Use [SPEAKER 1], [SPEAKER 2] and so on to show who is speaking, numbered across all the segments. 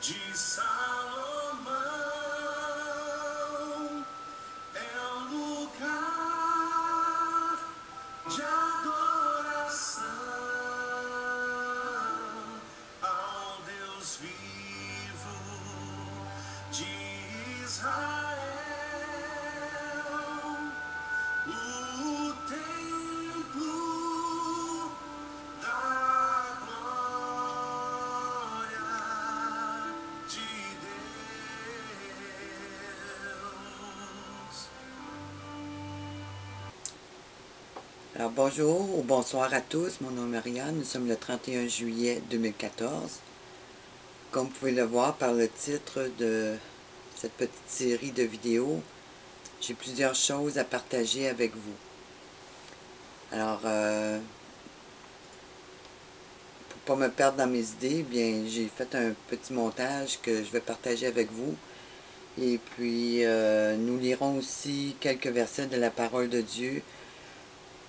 [SPEAKER 1] de Salomão é um lugar de adoração ao Deus vivo de Israel, o templo da glória de Deus.
[SPEAKER 2] Alors bonjour ou bonsoir à tous, mon nom est Marianne, nous sommes le 31 juillet 2014. Comme vous pouvez le voir par le titre de cette petite série de vidéos, j'ai plusieurs choses à partager avec vous. Alors, pour pas me perdre dans mes idées, bien j'ai fait un petit montage que je vais partager avec vous. Et puis, nous lirons aussi quelques versets de la parole de Dieu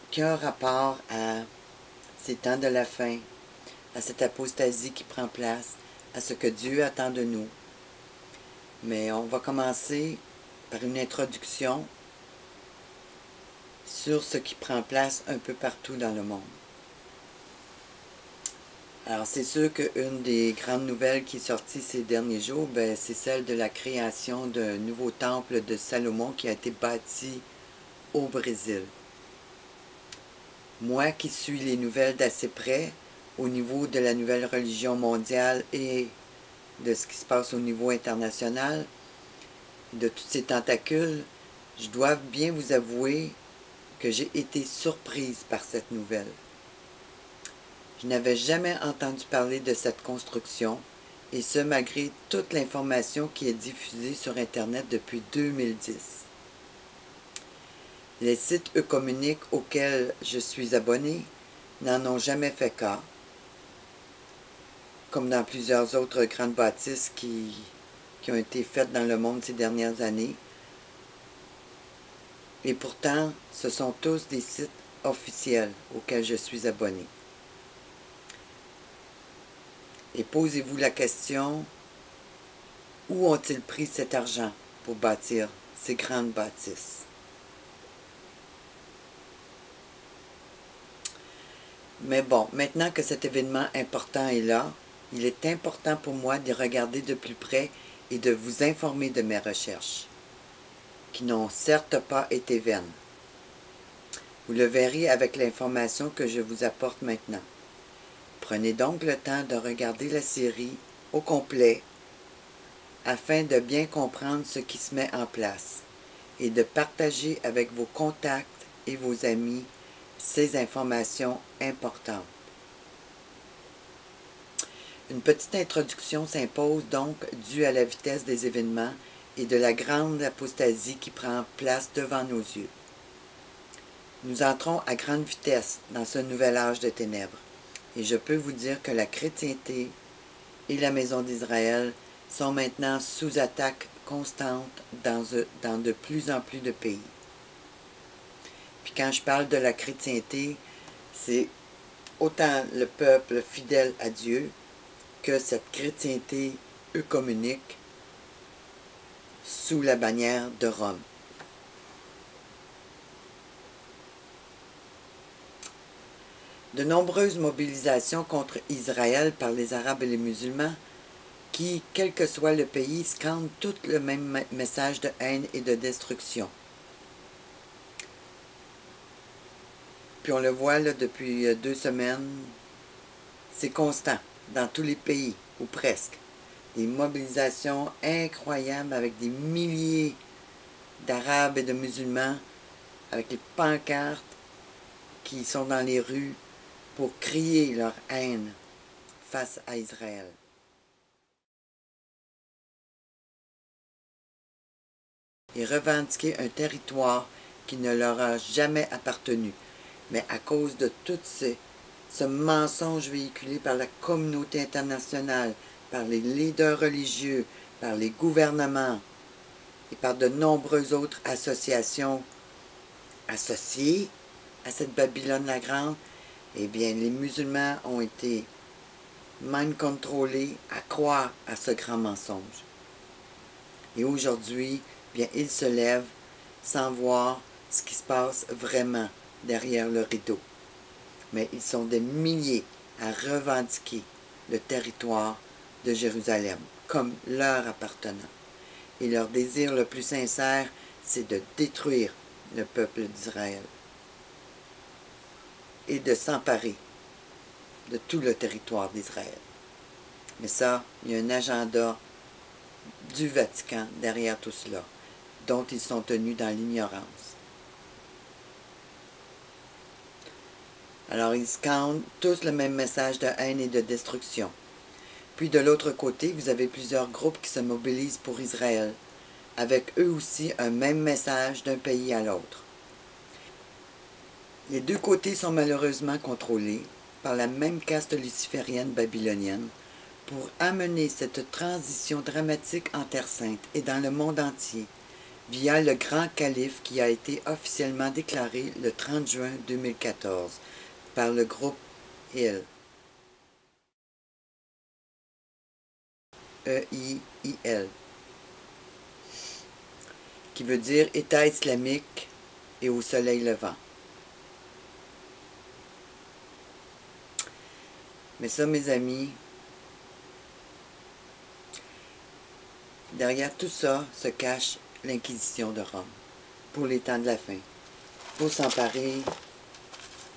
[SPEAKER 2] qui ont rapport à ces temps de la fin, à cette apostasie qui prend place, à ce que Dieu attend de nous. Mais on va commencer par une introduction sur ce qui prend place un peu partout dans le monde. Alors c'est sûr qu'une des grandes nouvelles qui est sortie ces derniers jours, c'est celle de la création d'un nouveau temple de Salomon qui a été bâti au Brésil. Moi qui suis les nouvelles d'assez près, au niveau de la nouvelle religion mondiale et de ce qui se passe au niveau international, de tous ces tentacules, je dois bien vous avouer que j'ai été surprise par cette nouvelle. Je n'avais jamais entendu parler de cette construction, et ce malgré toute l'information qui est diffusée sur Internet depuis 2010. Les sites œcuméniques auxquels je suis abonné n'en ont jamais fait cas, comme dans plusieurs autres grandes bâtisses qui ont été faites dans le monde ces dernières années. Et pourtant, ce sont tous des sites officiels auxquels je suis abonné. Et posez-vous la question, où ont-ils pris cet argent pour bâtir ces grandes bâtisses? Mais bon, maintenant que cet événement important est là, il est important pour moi de regarder de plus près et de vous informer de mes recherches, qui n'ont certes pas été vaines. Vous le verrez avec l'information que je vous apporte maintenant. Prenez donc le temps de regarder la série au complet afin de bien comprendre ce qui se met en place et de partager avec vos contacts et vos amis ces informations importantes. Une petite introduction s'impose donc due à la vitesse des événements et de la grande apostasie qui prend place devant nos yeux. Nous entrons à grande vitesse dans ce nouvel âge de ténèbres, et je peux vous dire que la chrétienté et la maison d'Israël sont maintenant sous attaque constante dans de plus en plus de pays. Puis quand je parle de la chrétienté, c'est autant le peuple fidèle à Dieu que cette chrétienté œcuménique sous la bannière de Rome. De nombreuses mobilisations contre Israël par les Arabes et les musulmans qui, quel que soit le pays, scandent tout le même message de haine et de destruction. Puis on le voit là, depuis 2 semaines, c'est constant dans tous les pays, ou presque. Des mobilisations incroyables avec des milliers d'Arabes et de musulmans, avec les pancartes qui sont dans les rues pour crier leur haine face à Israël. Et revendiquer un territoire qui ne leur a jamais appartenu. Mais à cause de tout ce mensonge véhiculé par la communauté internationale, par les leaders religieux, par les gouvernements et par de nombreuses autres associations associées à cette Babylone la Grande, eh bien, les musulmans ont été mind contrôlés à croire à ce grand mensonge. Et aujourd'hui, bien, ils se lèvent sans voir ce qui se passe vraiment derrière le rideau. Mais ils sont des milliers à revendiquer le territoire de Jérusalem comme leur appartenant. Et leur désir le plus sincère, c'est de détruire le peuple d'Israël et de s'emparer de tout le territoire d'Israël. Mais ça, il y a un agenda du Vatican derrière tout cela, dont ils sont tenus dans l'ignorance. Alors ils scandent tous le même message de haine et de destruction. Puis de l'autre côté, vous avez plusieurs groupes qui se mobilisent pour Israël, avec eux aussi un même message d'un pays à l'autre. Les deux côtés sont malheureusement contrôlés par la même caste luciférienne babylonienne pour amener cette transition dramatique en Terre Sainte et dans le monde entier via le grand calife qui a été officiellement déclaré le 30 juin 2014 par le groupe EIL. E-I-I-L, qui veut dire État islamique et au soleil levant. Mais ça, mes amis, derrière tout ça se cache l'Inquisition de Rome, pour les temps de la fin, pour s'emparer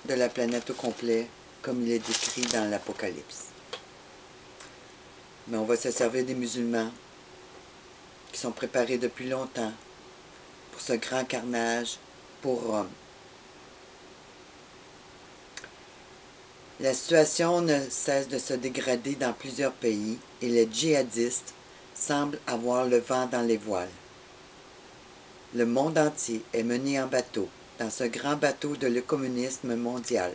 [SPEAKER 2] de la planète au complet, comme il est décrit dans l'Apocalypse. Mais on va se servir des musulmans qui sont préparés depuis longtemps pour ce grand carnage pour Rome. La situation ne cesse de se dégrader dans plusieurs pays et les djihadistes semblent avoir le vent dans les voiles. Le monde entier est mené en bateau dans ce grand bateau de l'œcuménisme mondial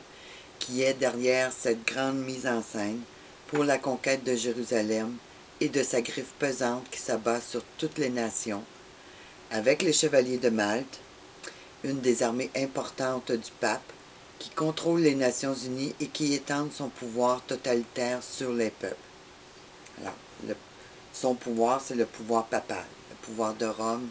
[SPEAKER 2] qui est derrière cette grande mise en scène pour la conquête de Jérusalem et de sa griffe pesante qui s'abat sur toutes les nations, avec les chevaliers de Malte, une des armées importantes du pape, qui contrôle les Nations Unies et qui étend son pouvoir totalitaire sur les peuples. Alors, son pouvoir, c'est le pouvoir papal, le pouvoir de Rome,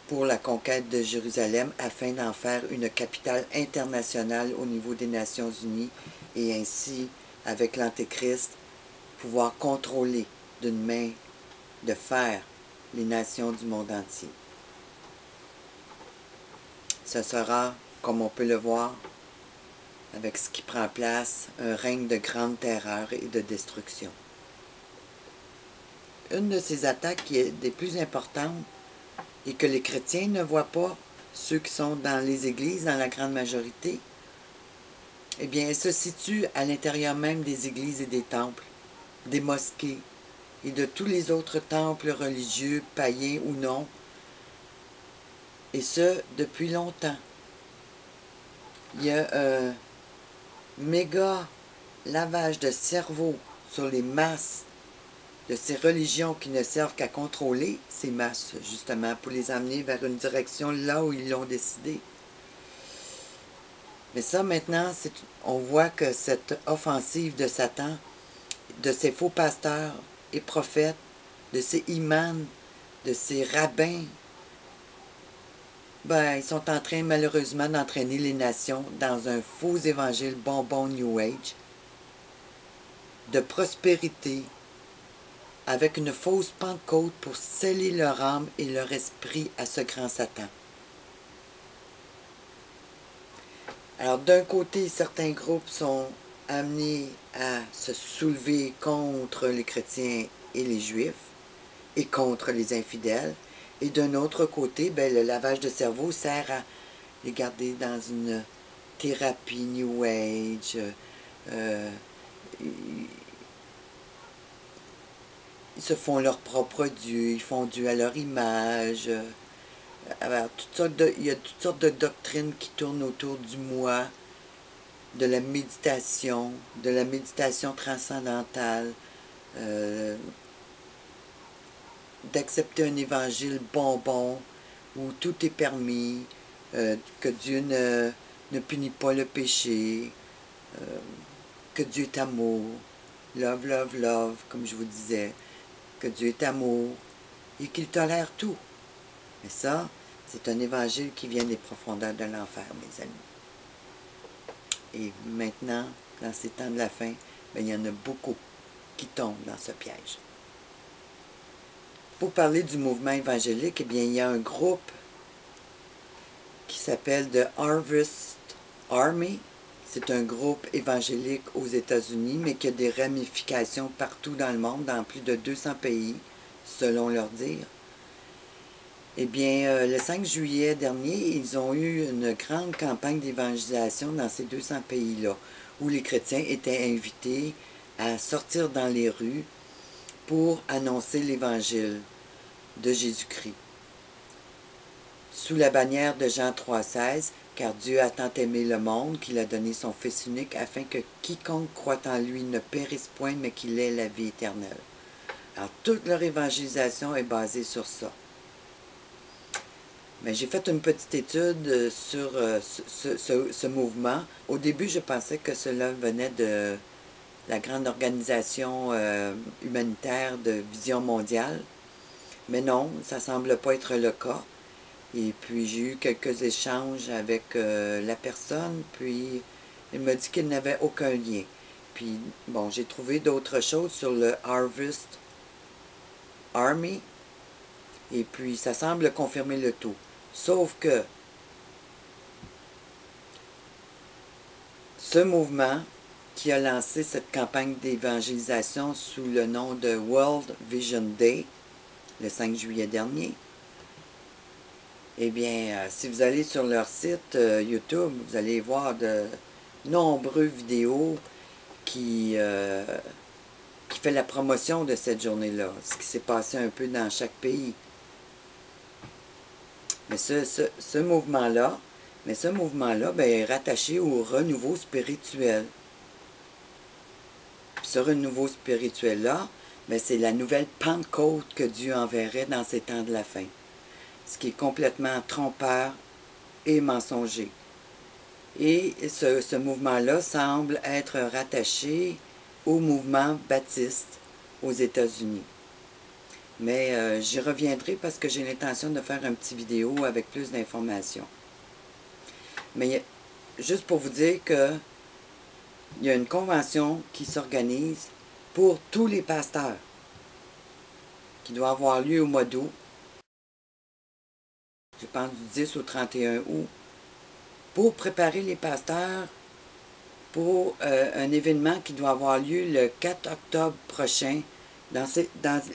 [SPEAKER 2] pour la conquête de Jérusalem afin d'en faire une capitale internationale au niveau des Nations Unies et ainsi, avec l'Antéchrist, pouvoir contrôler d'une main de fer les nations du monde entier. Ce sera, comme on peut le voir, avec ce qui prend place, un règne de grande terreur et de destruction. Une de ces attaques qui est des plus importantes et que les chrétiens ne voient pas, ceux qui sont dans les églises, dans la grande majorité, eh bien, elle se situe à l'intérieur même des églises et des temples, des mosquées et de tous les autres temples religieux, païens ou non, et ce, depuis longtemps. Il y a un méga lavage de cerveau sur les masses de ces religions qui ne servent qu'à contrôler ces masses, justement, pour les amener vers une direction là où ils l'ont décidé. Mais ça, maintenant, on voit que cette offensive de Satan, de ces faux pasteurs et prophètes, de ces imams, de ces rabbins, ben, ils sont en train, malheureusement, d'entraîner les nations dans un faux évangile bonbon New Age, de prospérité, avec une fausse Pentecôte pour sceller leur âme et leur esprit à ce grand Satan. Alors, d'un côté, certains groupes sont amenés à se soulever contre les chrétiens et les juifs, et contre les infidèles, et d'un autre côté, ben, le lavage de cerveau sert à les garder dans une thérapie New Age. Ils se font leur propre Dieu, ils font Dieu à leur image. Alors, il y a toutes sortes de doctrines qui tournent autour du moi, de la méditation transcendantale, d'accepter un évangile bonbon où tout est permis, que Dieu ne punit pas le péché. que Dieu est amour. Love, love, love, comme je vous disais. Que Dieu est amour et qu'il tolère tout. Mais ça, c'est un évangile qui vient des profondeurs de l'enfer, mes amis. Et maintenant, dans ces temps de la fin, il y en a beaucoup qui tombent dans ce piège. Pour parler du mouvement évangélique, eh bien, il y a un groupe qui s'appelle The Harvest Army. C'est un groupe évangélique aux États-Unis, mais qui a des ramifications partout dans le monde, dans plus de 200 pays, selon leur dire. Eh bien, le 5 juillet dernier, ils ont eu une grande campagne d'évangélisation dans ces 200 pays-là, où les chrétiens étaient invités à sortir dans les rues pour annoncer l'Évangile de Jésus-Christ. Sous la bannière de Jean 3,16, « Car Dieu a tant aimé le monde qu'il a donné son Fils unique, afin que quiconque croit en lui ne périsse point, mais qu'il ait la vie éternelle. » Alors, toute leur évangélisation est basée sur ça. Mais j'ai fait une petite étude sur ce mouvement. Au début, je pensais que cela venait de la grande organisation humanitaire de Vision mondiale. Mais non, ça ne semble pas être le cas. Et puis, j'ai eu quelques échanges avec la personne, puis il m'a dit qu'il n'avait aucun lien. Puis, bon, j'ai trouvé d'autres choses sur le Harvest Army, et puis ça semble confirmer le tout. Sauf que ce mouvement qui a lancé cette campagne d'évangélisation sous le nom de World Vision Day, le 5 juillet dernier, eh bien, si vous allez sur leur site YouTube, vous allez voir de nombreuses vidéos qui fait la promotion de cette journée-là, ce qui s'est passé un peu dans chaque pays. Mais ce mouvement-là, est rattaché au renouveau spirituel. Puis ce renouveau spirituel-là, c'est la nouvelle Pentecôte que Dieu enverrait dans ces temps de la fin. Ce qui est complètement trompeur et mensonger. Et ce mouvement-là semble être rattaché au mouvement baptiste aux États-Unis. Mais j'y reviendrai parce que j'ai l'intention de faire une petite vidéo avec plus d'informations. Mais juste pour vous dire que il y a une convention qui s'organise pour tous les pasteurs, qui doit avoir lieu au mois d'août, je pense du 10 au 31 août, pour préparer les pasteurs pour un événement qui doit avoir lieu le 4 octobre prochain dans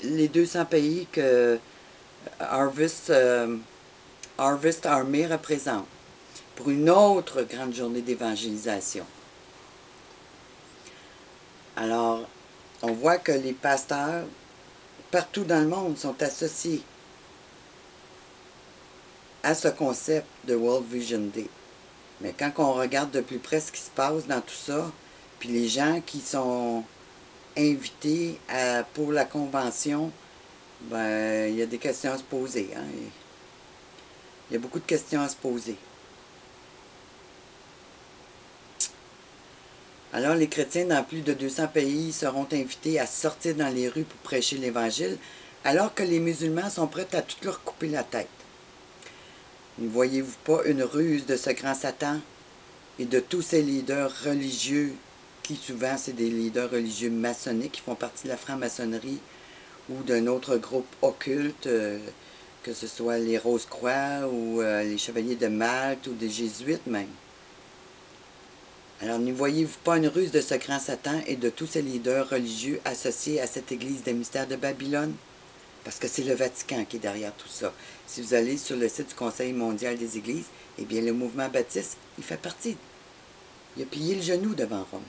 [SPEAKER 2] les 200 pays que Harvest Army représente, pour une autre grande journée d'évangélisation. Alors, on voit que les pasteurs, partout dans le monde, sont associés à ce concept de World Vision Day. Mais quand on regarde de plus près ce qui se passe dans tout ça, puis les gens qui sont invités pour la convention, il y a des questions à se poser. Hein? Il y a beaucoup de questions à se poser. Alors, les chrétiens dans plus de 200 pays seront invités à sortir dans les rues pour prêcher l'Évangile, alors que les musulmans sont prêts à tout leur couper la tête. Ne voyez-vous pas une ruse de ce grand Satan et de tous ces leaders religieux, qui souvent c'est des leaders religieux maçonniques qui font partie de la franc-maçonnerie ou d'un autre groupe occulte, que ce soit les Rose-Croix ou les Chevaliers de Malte ou des Jésuites même. Alors, ne voyez-vous pas une ruse de ce grand Satan et de tous ces leaders religieux associés à cette église des mystères de Babylone? Parce que c'est le Vatican qui est derrière tout ça. Si vous allez sur le site du Conseil mondial des églises, eh bien, le mouvement baptiste, il fait partie. Il a plié le genou devant Rome.